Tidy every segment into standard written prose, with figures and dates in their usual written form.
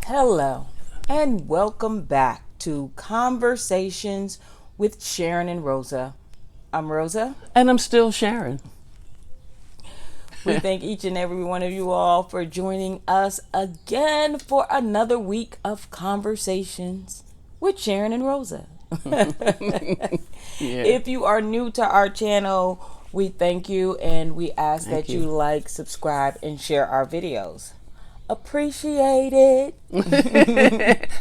Hello, and welcome back to Conversations with Sharon and Rosa. I'm Rosa. And I'm still Sharon. We thank each and every one of you all for joining us again for another week of Conversations with Sharon and Rosa. If you are new to our channel, we thank you and we ask that you like, subscribe, and share our videos. Appreciate it.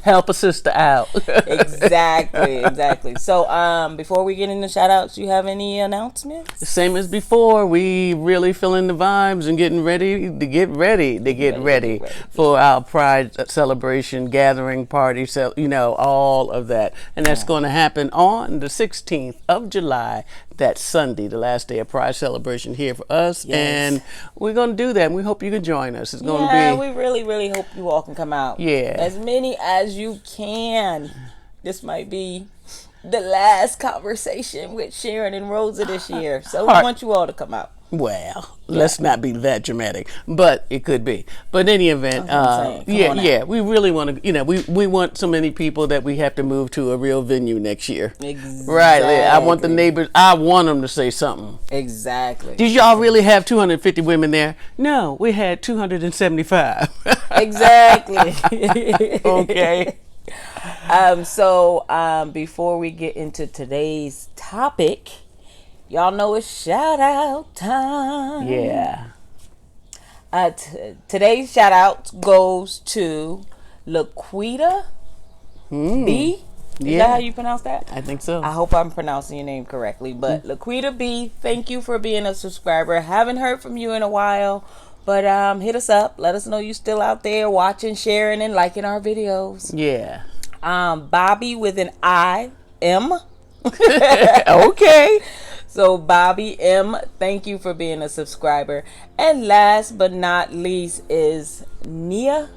Help a sister out. Exactly. So before we get into shout outs, you have any announcements? Same as before, we really feeling the vibes and getting ready to get ready for our Pride celebration, gathering, party, all of that. And that's going to happen on the 16th of July. That's Sunday, the last day of Pride celebration here for us. Yes. And we're going to do that, and we hope you can join us. It's going to be... we really hope you all can come out. Yeah. As many as you can. This might be the last conversation with Sharon and Rosa this year. So we want you all to come out. Well, let's not be that dramatic, but it could be. But in any event, we really want to, we want so many people that we have to move to a real venue next year. Exactly. Right. I want the neighbors, I want them to say something. Exactly. Did y'all really have 250 women there? No, we had 275. Exactly. Okay. So before we get into today's topic, y'all know it's shout out time. Yeah. Today's shout out goes to Laquita B. Is that how you pronounce that? I think so. I hope I'm pronouncing your name correctly. But Laquita B, thank you for being a subscriber. Haven't heard from you in a while. But hit us up. Let us know you still out there watching, sharing, and liking our videos. Yeah. Bobby with an I-M. Okay. So Bobby M, thank you for being a subscriber. And last but not least is Nia.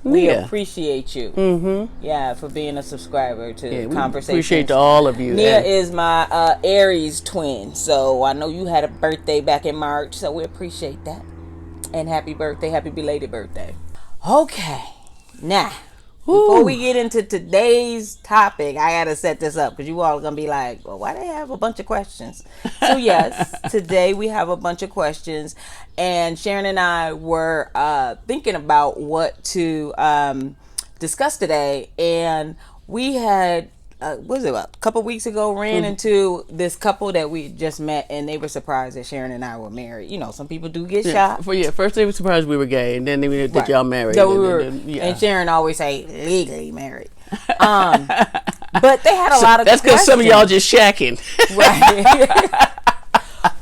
We appreciate you. Mm-hmm. Yeah, for being a subscriber to Conversations. Appreciate all of you. Nia is my Aries twin. So I know you had a birthday back in March. So we appreciate that. And happy birthday. Happy belated birthday. Okay. Now, before we get into today's topic, I got to set this up because you all are going to be like, well, why do they have a bunch of questions? So, yes, today we have a bunch of questions. And Sharon and I were thinking about what to discuss today. And we had, what was it, a couple weeks ago, ran into this couple that we just met. And they were surprised that Sharon and I were married. You know, some people do get shot. First they were surprised we were gay. And then they were that y'all married. So and Sharon always say, legally married. But they had a lot of That's because some of y'all just shacking. Right.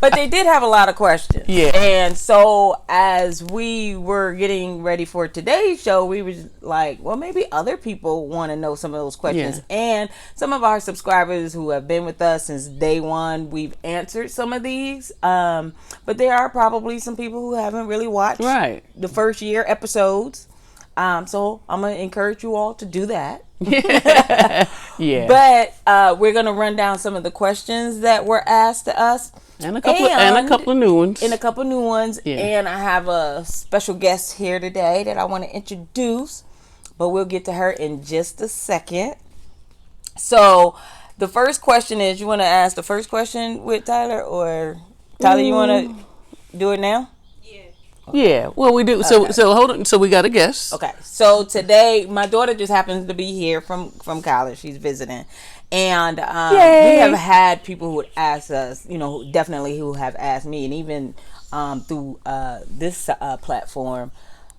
But they did have a lot of questions. Yeah. And so as we were getting ready for today's show, we were like, well, maybe other people want to know some of those questions. Yeah. And some of our subscribers who have been with us since day one, we've answered some of these. But there are probably some people who haven't really watched the first year episodes. So I'm going to encourage you all to do that. Yeah. But we're going to run down some of the questions that were asked to us. And a couple of new ones. Yeah. And I have a special guest here today that I want to introduce. But we'll get to her in just a second. So the first question is, you want to ask the first question with Tyler? Or Tyler, you want to do it now? Yeah, well, we do. So hold on. So we got a guest. Okay. So today, my daughter just happens to be here from college. She's visiting. And we have had people who would ask us, definitely who have asked me, and even through this platform,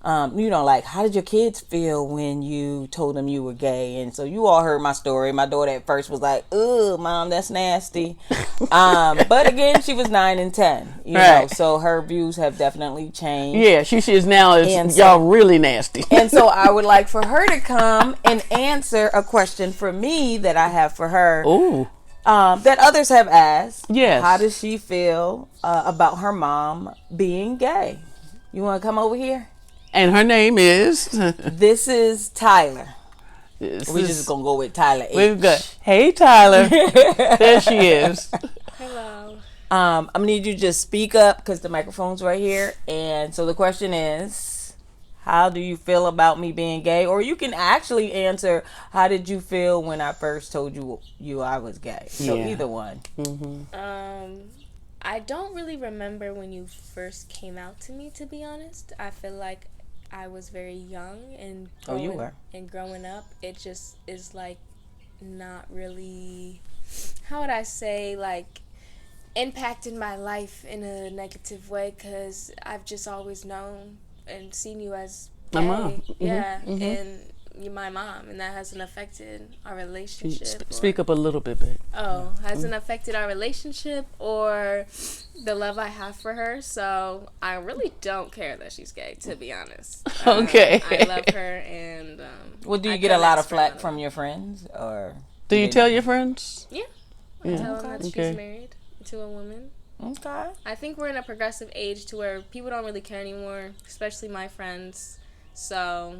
like, how did your kids feel when you told them you were gay? And so you all heard my story. My daughter at first was like, "Ugh, Mom, that's nasty." But again, she was 9 and 10, you know, so her views have definitely changed. Yeah, she is now. Y'all really nasty. And so I would like for her to come and answer a question for me that I have for her. Ooh. That others have asked. Yes. How does she feel about her mom being gay? You want to come over here? And her name is? This is Tyler. We're just going to go with Tyler H. We've got, hey, Tyler. There she is. Hello. I'm going to need you to just speak up because the microphone's right here. And so the question is, how do you feel about me being gay? Or you can actually answer, how did you feel when I first told you I was gay? So either one. I don't really remember when you first came out to me, to be honest. I feel like I was very young and You were. And growing up, it just is like not really, how would I say, like impacted my life in a negative way, because I've just always known and seen you as gay. My mom. Yeah, and you're my mom, and that hasn't affected our relationship. Speak up a little bit, babe. Oh, hasn't affected our relationship or the love I have for her. So I really don't care that she's gay, to be honest. Okay. I love her, and Well, do you get a lot of flack from your friends, or Do you tell your friends? Yeah, I tell them that she's married to a woman. Okay. I think we're in a progressive age to where people don't really care anymore, especially my friends. So,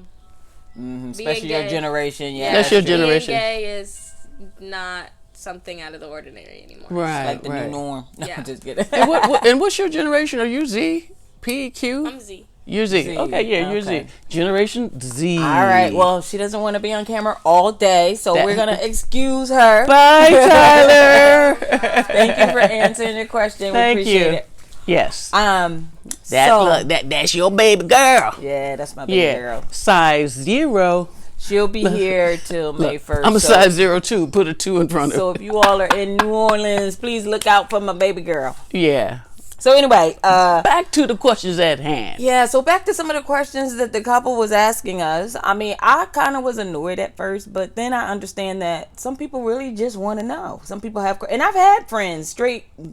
Especially your generation, yeah. That's your generation. Being gay is not something out of the ordinary anymore. Right, Like the new norm. No, Yeah. just kidding. And what's your generation? Are you Z, P, Q? I'm Z. You're Z. Z. Okay, yeah, you're Okay. Z. Generation Z. All right. Well, she doesn't want to be on camera all day, so we're gonna excuse her. Bye, Tyler. Thank you for answering your question. Thank we appreciate you. it. Yes. That's your baby girl. Yeah, that's my baby girl. Size 0. She'll be here till May 1st. I'm a size 02. Put a 2 in front of So it. if you all are in New Orleans, please look out for my baby girl. Yeah. So anyway, Back to the questions at hand. yeah, so back to some of the questions that the couple was asking us. I mean, I kind of was annoyed at first, but then I understand that some people really just want to know. Some people have, and I've had friends,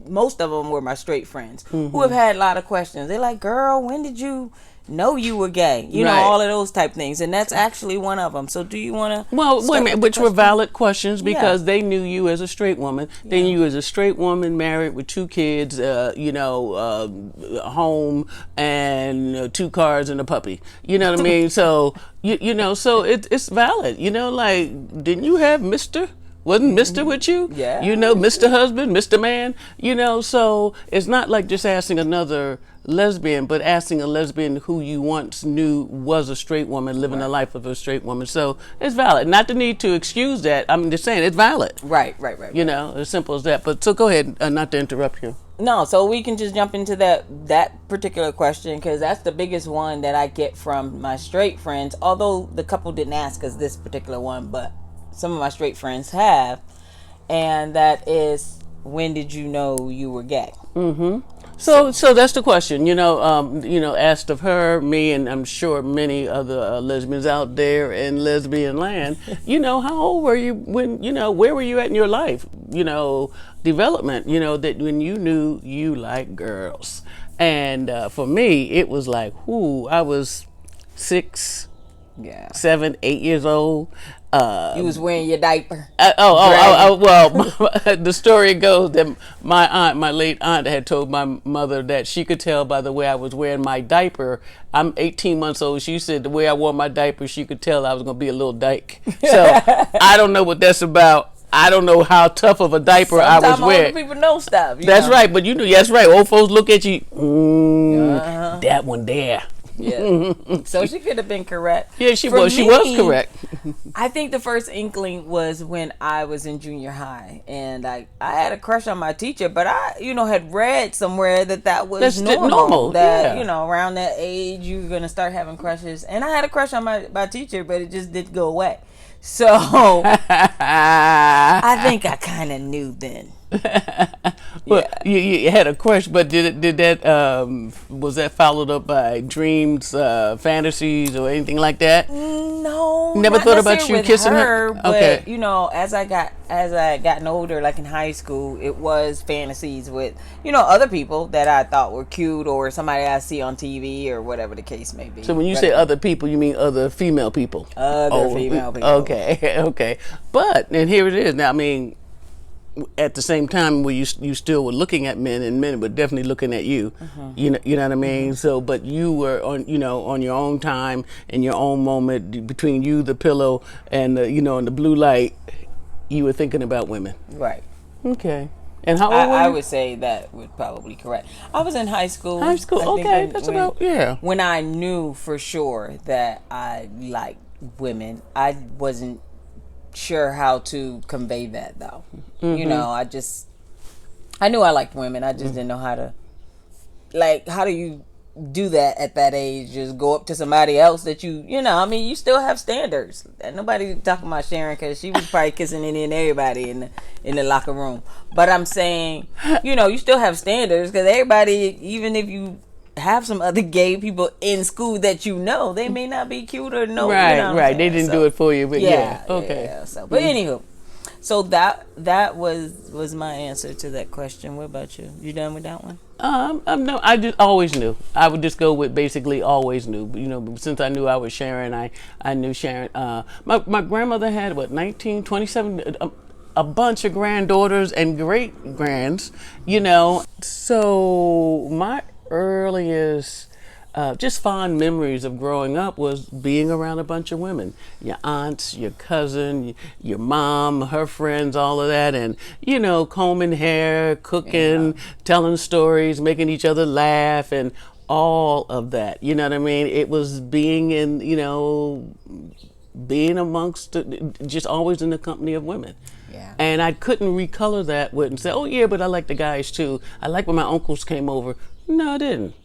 most of them were my straight friends, who have had a lot of questions. They're like, girl, when did you know you were gay? You know, Right. all of those type things. And that's actually one of them. So do you want to... Well, wait a minute, which were valid questions because Yeah. they knew you as a straight woman. They knew you as a straight woman married with 2 kids, a home and 2 cars and a puppy. You know what I mean? So, so it's valid. Like, didn't you have Mr.? Wasn't Mr. with you? Yeah. Mr. Husband, Mr. Man, so it's not like just asking another lesbian, but asking a lesbian who you once knew was a straight woman living the life of a straight woman. So it's valid. Not the need to excuse that. I'm just saying it's valid. Right. As simple as that. But so go ahead, not to interrupt you. No, so we can just jump into that particular question, because that's the biggest one that I get from my straight friends, although the couple didn't ask us this particular one, but some of my straight friends have, and that is, when did you know you were gay? So that's the question, asked of her, me, and I'm sure many other lesbians out there in lesbian land. How old were you when, where were you at in your life, development, that when you knew you liked girls? And for me, it was like, I was 6, 7, 8 years old. You was wearing your diaper. Well, the story goes that my late aunt had told my mother that she could tell by the way I was wearing my diaper. I'm 18 months old. She said the way I wore my diaper, she could tell I was going to be a little dyke. So I don't know what that's about. I don't know how tough of a diaper I was wearing. Older people know stuff. That's right, but that's right. Old folks look at you. That one there. Yeah. So she could have been correct. Yeah, she For was. She me, was correct. I think the first inkling was when I was in junior high, and I had a crush on my teacher, but I, had read somewhere that was That's normal. That, Yeah. around that age you're gonna start having crushes, and I had a crush on my teacher, but it just didn't go away. So I think I kind of knew then. Well, you had a crush, but did that was that followed up by dreams, fantasies, or anything like that? No, Never not thought about necessarily you with kissing her? But Okay. as I gotten older, like in high school, it was fantasies with other people that I thought were cute, or somebody I see on TV, or whatever the case may be. So when you say other people, you mean other female people? Other female people. Okay. But and here it is. Now, I mean, at the same time, where you still were looking at men, and men were definitely looking at you. You know what I mean. So, but you were on your own time, in your own moment, between you, the pillow, and and the blue light. You were thinking about women. Right. Okay. And how old were you? I would say that would probably correct. I was in high school. High school, I think okay, that's about, yeah. When I knew for sure that I liked women, I wasn't sure how to convey that though. You know, I knew I liked women. I just didn't know how to, like, how do you do that at that age? Just go up to somebody else that you know, I mean, you still have standards. And nobody talking about Sharon because she was probably kissing any and everybody in the locker room. But I'm saying, you know, you still have standards because everybody, even if you have some other gay people in school that you know, they may not be cute or no. Right, you know right. They didn't do it for you, but okay. Yeah, so, but anywho, so that was my answer to that question. What about you? You done with that one? No, I just always knew. I would just go with basically always knew. You know, since I knew I was Sharon, I knew Sharon. My grandmother had 27, a bunch of granddaughters and great grands. You know, so my earliest just fond memories of growing up was being around a bunch of women, your aunts, your cousin, your mom, her friends, all of that, and, you know, combing hair, cooking, telling stories, making each other laugh, and all of that. You know what I mean? It was being in, you know, being amongst, just always in the company of women. Yeah. And I couldn't recolor that with and say, oh yeah, but I like the guys too. I like when my uncles came over. No, I didn't.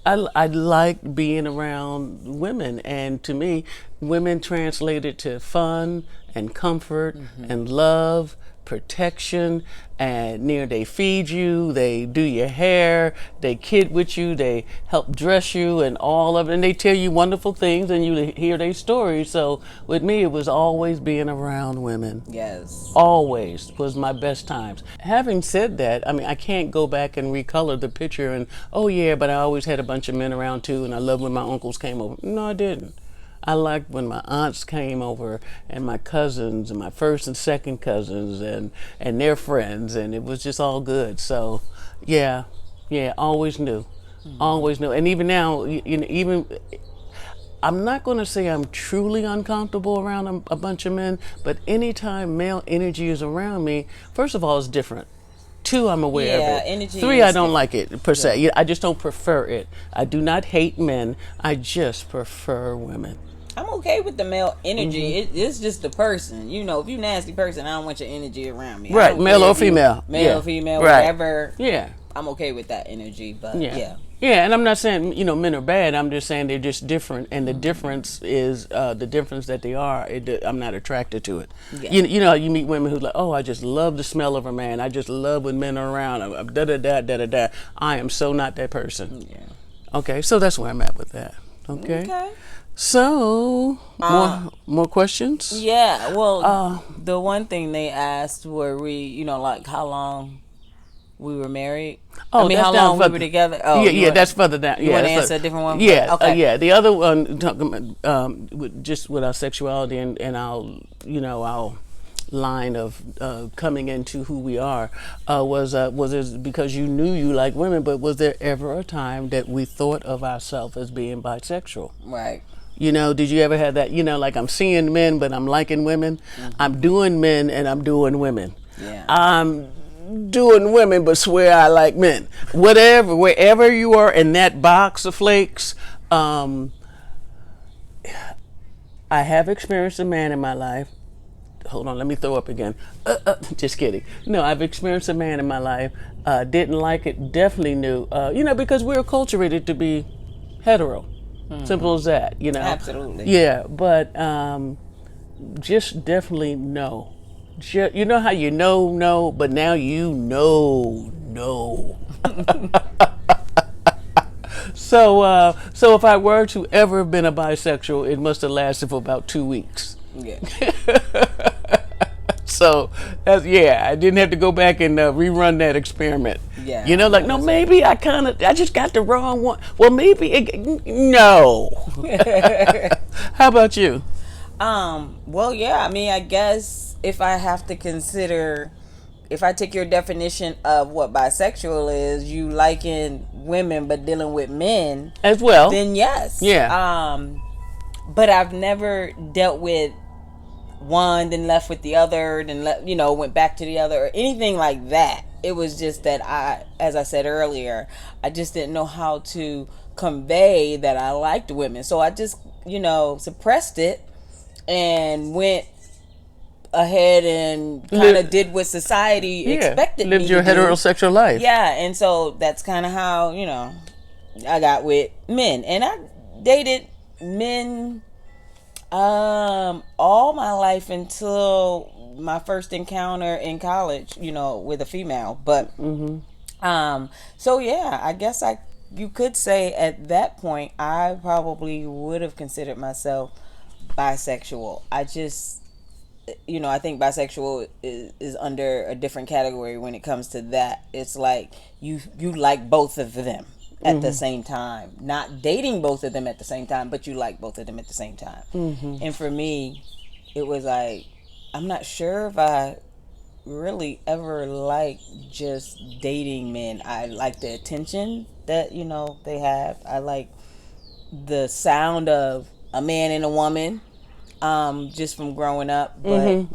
I liked being around women, and to me, women translated to fun and comfort and love, protection, and they feed you, they do your hair, they kid with you, they help dress you, and all of it, and they tell you wonderful things, and you hear their stories. So with me, it was always being around women. Yes. Always was my best times. Having said that, I mean, I can't go back and recolor the picture and, oh yeah, but I always had a bunch of men around too, and I loved when my uncles came over. No, I didn't. I liked when my aunts came over and my cousins and my first and second cousins and their friends, and it was just all good. So, yeah, always knew. Always knew. And even now, you know, even I'm not going to say I'm truly uncomfortable around a bunch of men, but anytime male energy is around me, first of all, it's different. 2, I'm aware of it. Energy 3, I don't like it per se. I just don't prefer it. I do not hate men. I just prefer women. I'm okay with the male energy. It's just the person. You know, if you're a nasty person, I don't want your energy around me. Right, male or female. Male, female, right. Whatever. Yeah. I'm okay with that energy, but yeah. Yeah, and I'm not saying, you know, men are bad. I'm just saying they're just different, and the difference is the difference that they are. I'm not attracted to it. Yeah. You know, you meet women who's like, oh, I just love the smell of a man. I just love when men are around. Da da da da da da. I am so not that person. Yeah. Okay, so that's where I'm at with that. Okay. So, more questions? Yeah, well, the one thing they asked were you know, like how long we were married. Oh, I mean, how long we were together. Oh, yeah, that's further down. You want to answer a different one? Yeah, okay. Yeah. The other one, talking just with our sexuality and our, you know, our line of coming into who we are, was it because you knew you like women, but was there ever a time that we thought of ourselves as being bisexual? Right. You know, did you ever have that, you know, like I'm seeing men, but I'm liking women. I'm doing men and I'm doing women. Yeah. I'm doing women, but swear I like men. Whatever, wherever you are in that box of flakes, I have experienced a man in my life. Hold on, let me throw up again. Just kidding. No, I've experienced a man in my life. Didn't like it, definitely knew. You know, because we're acculturated to be hetero. Simple as that, you know. Absolutely. Yeah, but just definitely no. You know how you know, but now you know. So if I were to ever have been a bisexual, it must have lasted for about 2 weeks. Yeah. So, I didn't have to go back and rerun that experiment. Yeah. You know, like, no, maybe I just got the wrong one. Well, maybe, no. How about you? Well, yeah, I mean, I guess if I have to consider, if I take your definition of what bisexual is, you liking women but dealing with men. As well. Then yes. Yeah. But I've never dealt with one, then left with the other, then went back to the other, or anything like that. it was just that as I said earlier, I just didn't know how to convey that I liked women. So I just, suppressed it and went ahead and kind of did what society expected me to do. Lived your heterosexual life. Yeah, and so that's kind of how, I got with men. And I dated men all my life until my first encounter in college, with a female. But so yeah, I guess you could say at that point I probably would have considered myself bisexual. I just, I think bisexual is under a different category when it comes to that. It's like you like both of them at the same time, not dating both of them at the same time, but you like both of them at the same time. And for me, it was like, I'm not sure if I really ever liked just dating men. I like the attention that they have. I like the sound of a man and a woman, just from growing up. But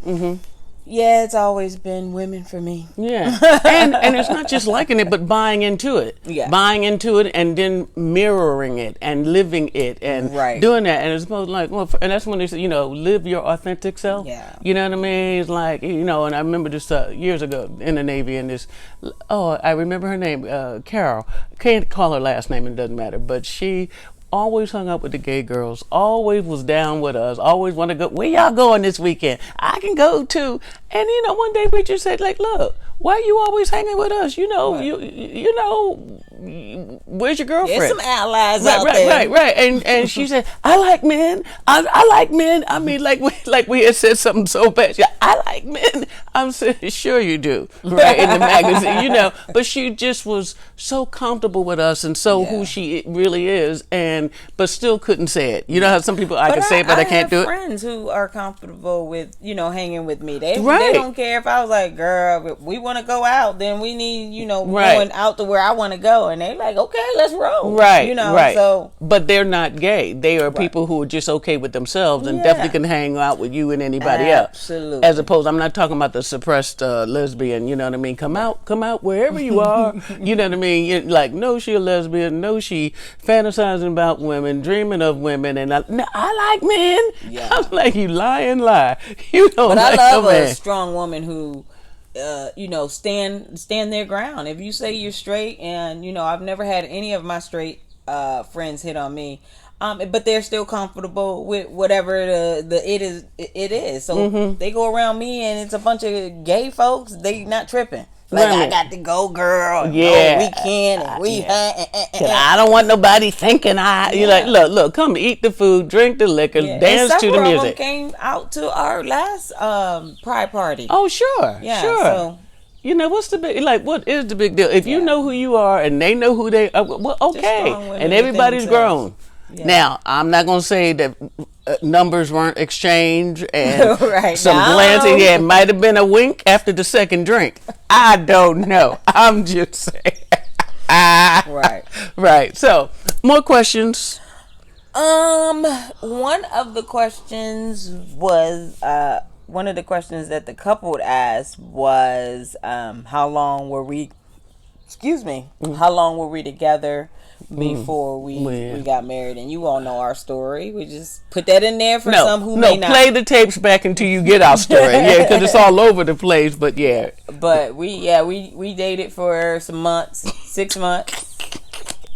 yeah, it's always been women for me. Yeah. And it's not just liking it, but buying into it. Yeah. Buying into it and then mirroring it and living it and doing that. And it's supposed like, well, and that's when they say, live your authentic self. Yeah. You know what I mean? It's like, and I remember this years ago in the Navy, and I remember her name, Carol. Can't call her last name, it doesn't matter. But she always hung out with the gay girls, always was down with us, always want to go, where y'all going this weekend? I can go too. And one day we just said, like, look, why are you always hanging with us? Where's your girlfriend? There's some allies out there. Right. And she said, I like men. I like men. I mean, like we had said something so bad. I like men. I'm saying, sure you do, right, in the magazine, But she just was so comfortable with us and so who she really is, but still couldn't say it. You know how some people, I can say it, but I can't do it. I have friends who are comfortable with, hanging with me. They don't care if I was like, girl, if we want to go out, then we need, going out to where I want to go. And they like, okay, let's roll. Right. So. But they're not gay. They are people who are just okay with themselves and definitely can hang out with you and anybody else. Absolutely. As opposed, I'm not talking about the suppressed lesbian, you know what I mean? Come out wherever you are. You know what I mean? You're like, no, she a lesbian. No, she fantasizing about women, dreaming of women. And I like men. Yeah. I'm like, you lie. You don't But like I love a a strong woman who, stand their ground. If you say you're straight, and I've never had any of my straight friends hit on me, but they're still comfortable with whatever it is. So they go around me, and it's a bunch of gay folks. They not tripping. Like, I got to go, girl. Yeah. No, we can. And we I don't want nobody thinking You're like, look, come eat the food, drink the liquor, dance to the music. Of them came out to our last Pride party. Oh, sure. Yeah, sure. So, what's the big, what is the big deal? If you know who you are and they know who they are, well, okay. And everybody's grown. Yeah. Now, I'm not going to say that numbers weren't exchanged and some glancing. Yeah, it might have been a wink after the second drink. I don't know. I'm just saying. Right. So, more questions. One of the questions that the couple would ask was, how long were we together before we got married? And you all know our story. We just put that in there for some who may not. Play the tapes back until you get our story. Yeah, because it's all over the place. But yeah. But we dated for some months, 6 months.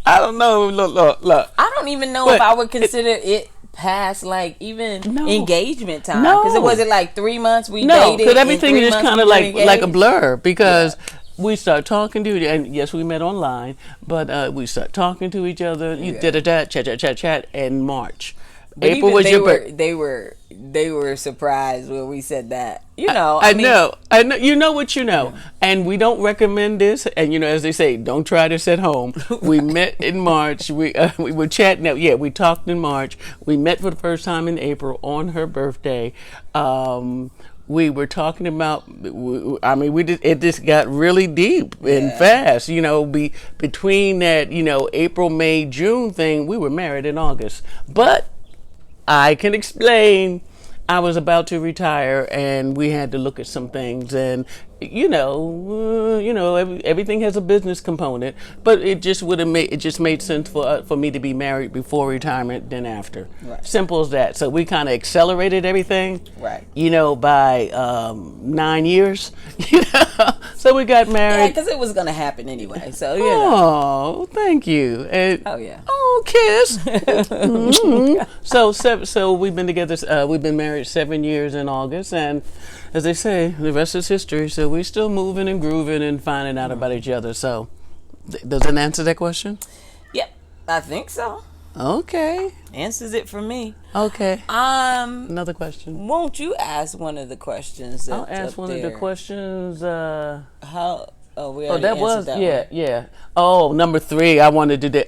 I don't know. Look. I don't even know if I would consider it past like even engagement time, because it wasn't like 3 months we dated. Because everything is kind of like a blur, because we start talking to each other, and yes, we met online, but we start talking to each other. You chat in March. But April was your birthday. They were surprised when we said that. I know. You know what you know. And we don't recommend this. And, as they say, don't try this at home. We met in March. We were chatting. Yeah, we talked in March. We met for the first time in April on her birthday. We were talking about, it just got really deep and fast. Between that, April, May, June thing, we were married in August. But I can explain I was about to retire, and we had to look at some things, and everything has a business component, but it just made sense for me to be married before retirement than after. Right. Simple as that. So we kind of accelerated everything. Right. By 9 years. So we got married. Yeah, because it was gonna happen anyway. So Oh, thank you. And, oh yeah. Oh, kiss. Mm-hmm. So we've been together. We've been married 7 years in August, and as they say, the rest is history. So we're still moving and grooving and finding out about each other. So, does that answer that question? Yep, I think so. Okay. Answers it for me. Okay. Another question. Won't you ask one of the questions? I'll ask one of the questions. How? Oh, we Oh, that was that yeah, one. yeah. Oh, number 3, I wanted to do.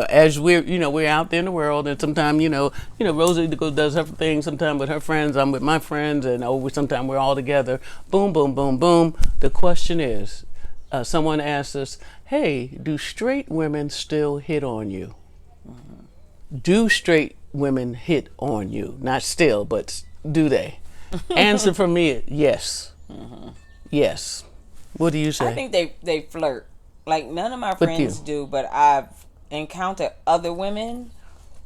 As we're out there in the world, and sometimes Rosie does her thing. Sometimes with her friends, I'm with my friends, and sometimes we're all together. Boom, boom, boom, boom. The question is, someone asked us, "Hey, do straight women still hit on you?" Mm-hmm. Do straight women hit on you? Not still, but do they? Answer for me, yes. Mm-hmm. Yes. What do you say? I think they flirt. Like, none of my friends do, but I've encountered other women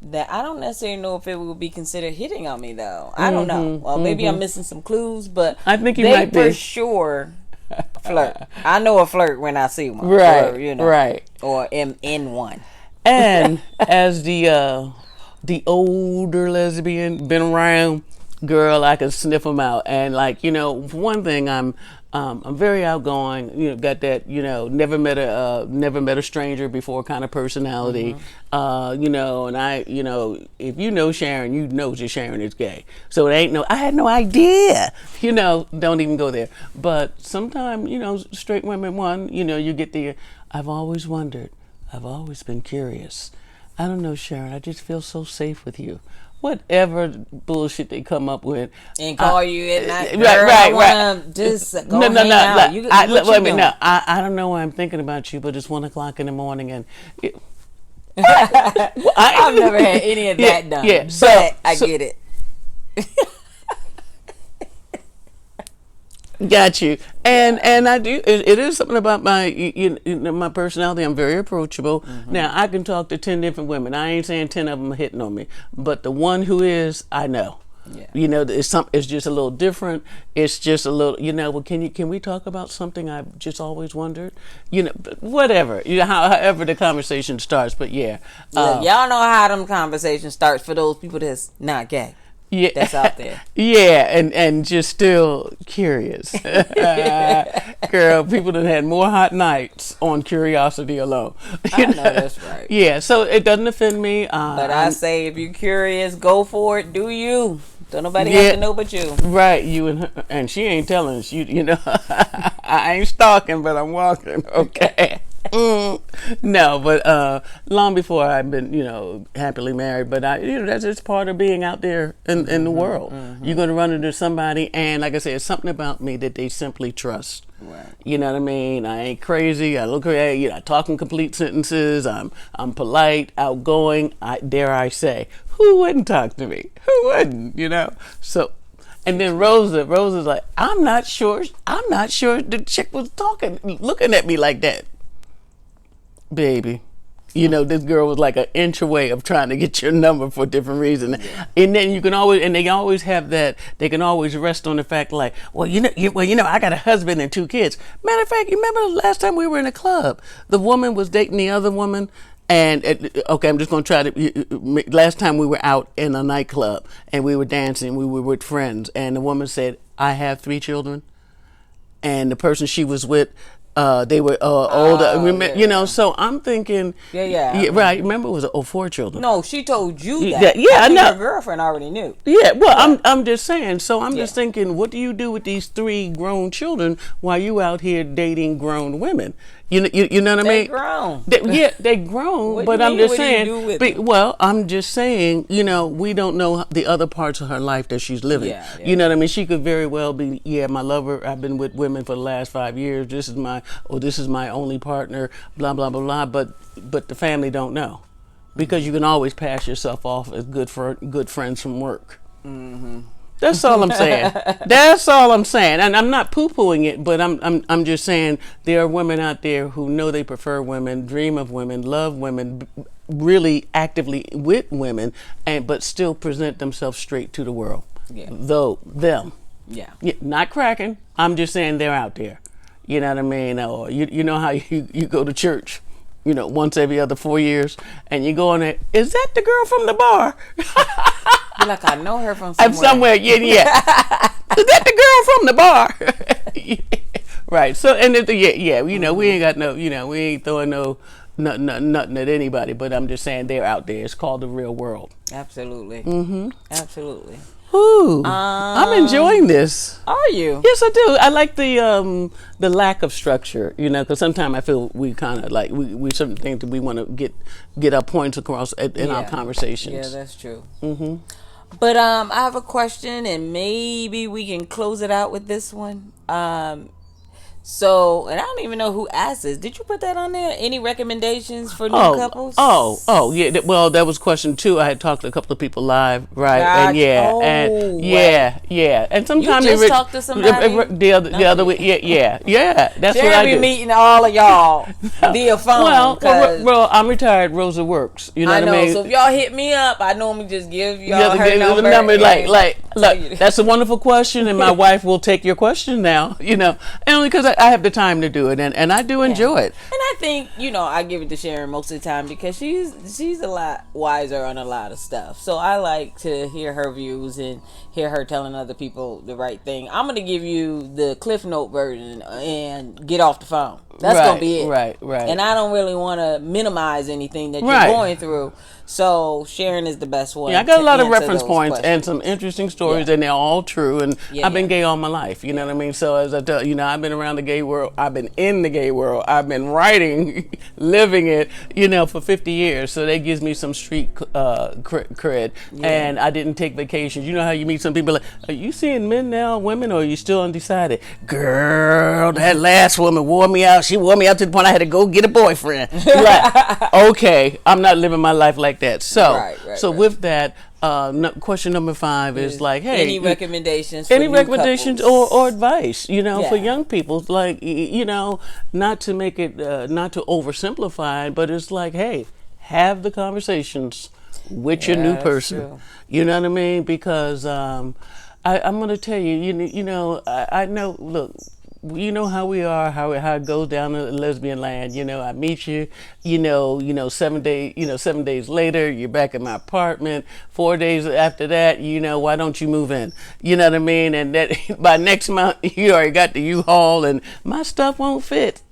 that I don't necessarily know if it would be considered hitting on me, though. I don't know. Well, maybe I'm missing some clues, but I think they for sure flirt. I know a flirt when I see one. Right, or, right. Or am in one. And as the older lesbian, been around, girl, I can sniff them out. And one thing, I'm very outgoing. Got that. Never met a stranger before kind of personality. Mm-hmm. And I, if you know Sharon, you know that Sharon is gay. So I had no idea. Don't even go there. But sometimes, straight women, you get the. I've always wondered. I've always been curious. I don't know, Sharon. I just feel so safe with you. Whatever bullshit they come up with, and call you at night. Right. Just go no. out. I don't know why I'm thinking about you, but it's 1:00 in the morning, and I've never had any of that done. Yeah, but I get it. Got you. And I do. It is something about my personality. I'm very approachable. Mm-hmm. Now I can talk to 10 different women. I ain't saying 10 of them are hitting on me, but the one who is, I know. Yeah. It's just a little different. It's just a little. Well, can we talk about something I've just always wondered? Whatever. However the conversation starts. But yeah. Look, y'all know how them conversations starts for those people that's not gay. Yeah, that's out there. Yeah, and just still curious. Girl, people that had more hot nights on curiosity alone. I know that's right. Yeah, so it doesn't offend me. But I say, if you're curious, go for it. Do you? Don't nobody have to know but you. Right, you and her, and she ain't telling us. I ain't stalking, but I'm walking. Okay. No, but long before I've been, happily married. But that's just part of being out there in the world. Mm-hmm. You're going to run into somebody, and like I said, it's something about me that they simply trust. Right. You know what I mean? I ain't crazy. I look crazy. I talk in complete sentences. I'm polite, outgoing. Dare I say, who wouldn't talk to me? Who wouldn't? So. And then Rosa's like, I'm not sure the chick was looking at me like that. Baby, this girl was like an inch away of trying to get your number for different reasons. Yeah. And then they always have that, they can always rest on the fact like, I got a husband and 2 kids. Matter of fact, you remember the last time we were in a club? The woman was dating the other woman. And, okay, I'm just going to try to, last time we were out in a nightclub and we were dancing, we were with friends. And the woman said, I have 3 children. And the person she was with, they were older, so I'm thinking, right. Remember, it was 4 children. No, she told you that. I know. Her girlfriend already knew. Yeah, well, I'm just saying. So I'm just thinking, what do you do with these 3 grown children while you out here dating grown women? You know what I mean? Grown. They grown. But I'm just saying. I'm just saying. We don't know the other parts of her life that she's living. Yeah. You know what I mean? She could very well be. Yeah, my lover. I've been with women for the last 5 years. This is my only partner. Blah blah blah blah. But the family don't know, because you can always pass yourself off as good friends from work. Mm-hmm. That's all I'm saying. That's all I'm saying. And I'm not poo-pooing it, but I'm just saying there are women out there who know they prefer women, dream of women, love women, really actively with women, but still present themselves straight to the world. Yeah. Though them. Yeah. Not cracking. I'm just saying they're out there. You know what I mean? Or you know how you go to church, once every other 4 years, and you go in there, is that the girl from the bar? You're like, I know her from I'm somewhere. yeah. Is that the girl from the bar? Right. So, and we ain't got no, we ain't throwing nothing at anybody, but I'm just saying they're out there. It's called the real world. Absolutely. Absolutely. Ooh, I'm enjoying this. Are you? Yes, I do. I like the lack of structure, because sometimes I feel we kind of like we certain things that we want to get our points across in our conversations. Yeah, that's true. But I have a question, and maybe we can close it out with this one. So, and I don't even know who asked this. Did you put that on there? Any recommendations for new couples? Yeah. Well, that was question 2. I had talked to a couple of people live, right? Gotcha. And sometimes you just talked to somebody the other way. Yeah. That's what I do. Meeting all of y'all via phone. Well, I'm retired. Rosa works. You know what I mean? So if y'all hit me up, I normally just give y'all her number. Look, that's a wonderful question, and my wife will take your question now. And only because I have the time to do it, and I do enjoy it. And I think, I give it to Sharon most of the time because she's a lot wiser on a lot of stuff. So I like to hear her views and hear her telling other people the right thing. I'm going to give you the Cliff Note version and get off the phone. That's going to be it. Right. And I don't really want to minimize anything that you're going through. So Sharon is the best one. Yeah, I got a lot of reference points and some interesting stories, and they're all true. And I've been gay all my life. You know what I mean? So as I tell I've been around the gay world. I've been in the gay world. I've been writing, living it, for 50 years. So that gives me some street cred. Yeah. And I didn't take vacations. You know how you meet some people like, are you seeing men now, women, or are you still undecided? Girl, that last woman wore me out. She wore me out to the point I had to go get a boyfriend. Like, okay, I'm not living my life like that. So, with that, question number 5 is like, hey, any recommendations? Or advice, for young people, like, not to make it, not to oversimplify it, but it's like, hey, have the conversations with your new person. True. You know what I mean? Because I'm going to tell you, I know. Look. You know how we are, how it goes down in lesbian land. I meet you, 7 days later, you're back in my apartment. 4 days after that, why don't you move in? You know what I mean? And that by next month, you already got the U-Haul, and my stuff won't fit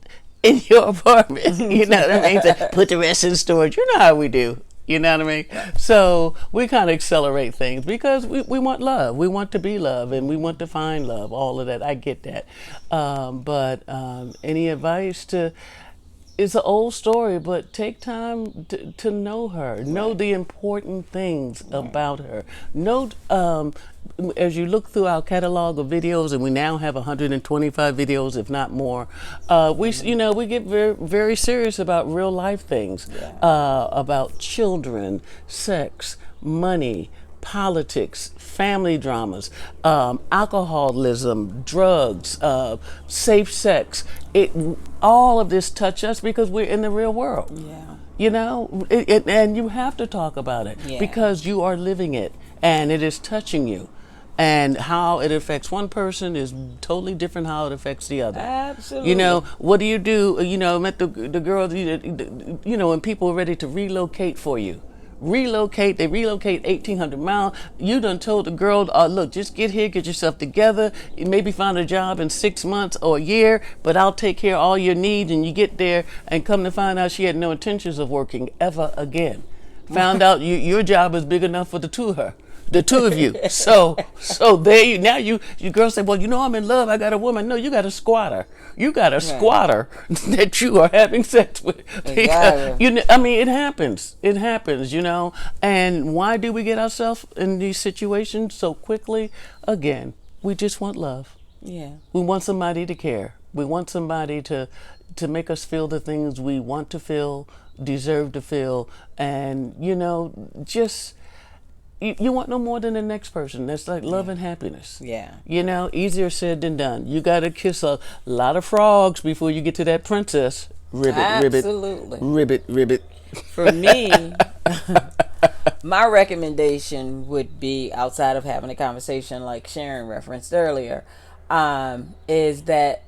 in your apartment. You know what I mean? So put the rest in storage. You know how we do. You know what I mean? So we kind of accelerate things because we want love. We want to be love, and we want to find love, all of that. I get that. But any advice it's an old story, but take time to know her. Right. Know the important things about her. Know, as you look through our catalog of videos, and we now have 125 videos, if not more, we get very, very serious about real life things, about children, sex, money, politics, family dramas, alcoholism, drugs, safe sex. All of this touch us because we're in the real world. Yeah. And you have to talk about it because you are living it and it is touching you. And how it affects one person is totally different how it affects the other. Absolutely. What do? Met the girl, when people are ready to relocate for you. They relocate 1,800 miles. You done told the girl, look, just get here, get yourself together, maybe find a job in 6 months or a year, but I'll take care of all your needs. And you get there and come to find out she had no intentions of working ever again. Found out your job is big enough for the two of you. So there now you girls say, well, I'm in love. I got a woman. No, you got a squatter. You got a squatter that you are having sex with. Exactly. It happens. It happens, And why do we get ourselves in these situations so quickly? Again, we just want love. Yeah. We want somebody to care. We want somebody to make us feel the things we want to feel, deserve to feel, and just you want no more than the next person. That's like love and happiness. Yeah. You know, easier said than done. You got to kiss a lot of frogs before you get to that princess. Ribbit, Absolutely. ribbit, ribbit. For me, my recommendation would be, outside of having a conversation like Sharon referenced earlier, is that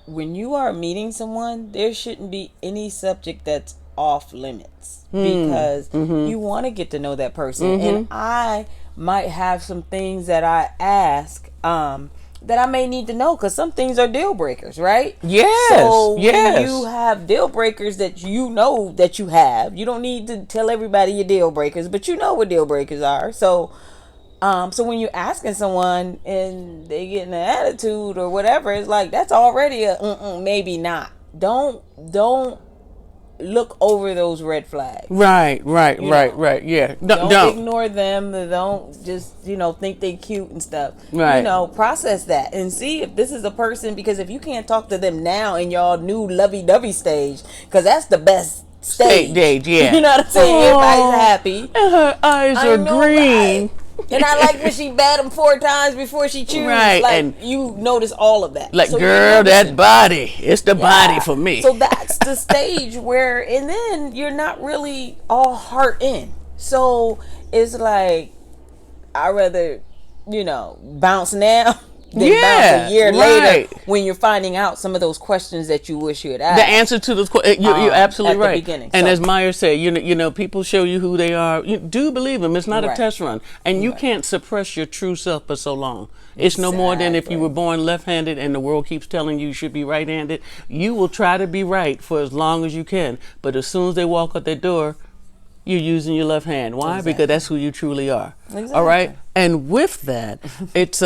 when you are meeting someone, there shouldn't be any subject that's off limits, because you want to get to know that person. And I might have some things that I ask that I may need to know, because some things are deal breakers, right? Yes. So yes. when you have deal breakers that you know that you have, you don't need to tell everybody your deal breakers, but you know what deal breakers are. So so when you're asking someone and they get an attitude or whatever, it's like, that's already a maybe not. Don't look over those red flags. Right. Yeah. Don't ignore them. Don't just, think they cute and stuff. Right. Process that and see if this is a person, because if you can't talk to them now in y'all new lovey-dovey stage, because that's the best stage. Yeah. You know what I'm saying? Everybody's happy. And her eyes are green. Right? And I like when she bat them 4 times before she chews. Right. Like, and you notice all of that. Like, so girl, that body. It's the body for me. So that's the stage where, and then you're not really all heart in. So it's like, I'd rather, bounce now than bounce a year later, when you're finding out some of those questions that you wish you had asked. The answer to those questions, you're absolutely right. At the beginning. And as Meyer said, people show you who they are. You do believe them. It's not a test run. And you can't suppress your true self for so long. It's no more than if you were born left-handed and the world keeps telling you should be right-handed. You will try to be right for as long as you can. But as soon as they walk out that door, you're using your left hand. Why? Exactly. Because that's who you truly are. Exactly. All right. And with that, it's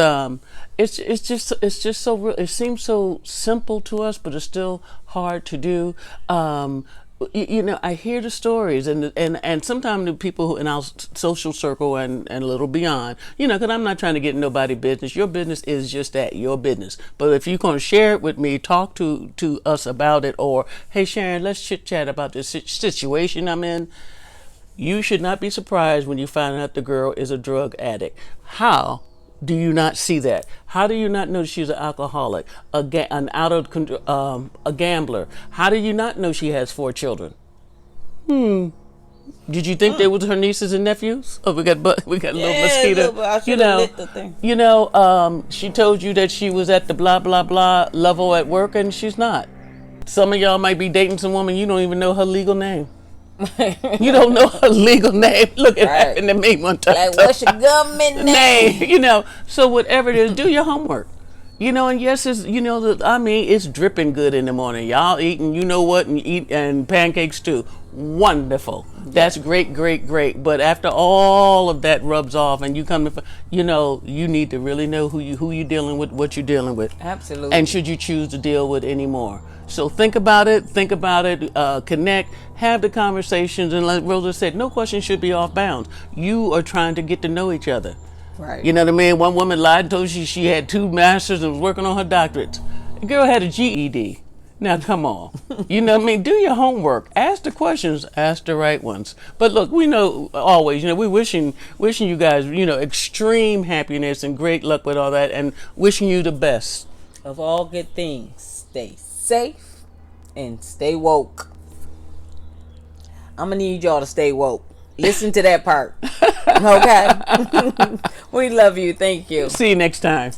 just so real. It seems so simple to us, but it's still hard to do. I hear the stories, and sometimes the people who in our social circle and a little beyond, because I'm not trying to get in nobody's business. Your business is just that, your business. But if you're going to share it with me, talk to us about it, or, hey, Sharon, let's chit chat about this situation I'm in. You should not be surprised when you find out the girl is a drug addict. How do you not see that? How do you not know she's an alcoholic, a gambler? How do you not know she has 4 children? Did you think they were her nieces and nephews? Oh, we got a little mosquito. Lit the thing. She told you that she was at the blah blah blah level at work, and she's not. Some of y'all might be dating some woman you don't even know her legal name. You don't know her legal name. Look, it happened to me one time. Like, what's your government name? So whatever it is, do your homework. And yes, it's, it's dripping good in the morning. Y'all eating, and pancakes too. Wonderful. That's great. But after all of that rubs off and you come to, you need to really know who you're dealing with, what you're dealing with. Absolutely. And should you choose to deal with anymore. So think about it, connect, have the conversations, and like Rosa said, no question should be off bounds. You are trying to get to know each other. Right. You know what I mean? One woman lied and told you she had 2 masters and was working on her doctorates. The girl had a GED. Now come on. You know what I mean? Do your homework. Ask the questions. Ask the right ones. But look, we know always, we're wishing you guys, extreme happiness and great luck with all that, and wishing you the best. Of all good things, stay safe and stay woke. I'm gonna need y'all to stay woke. Listen to that part. Okay? We love you. Thank you. See you next time.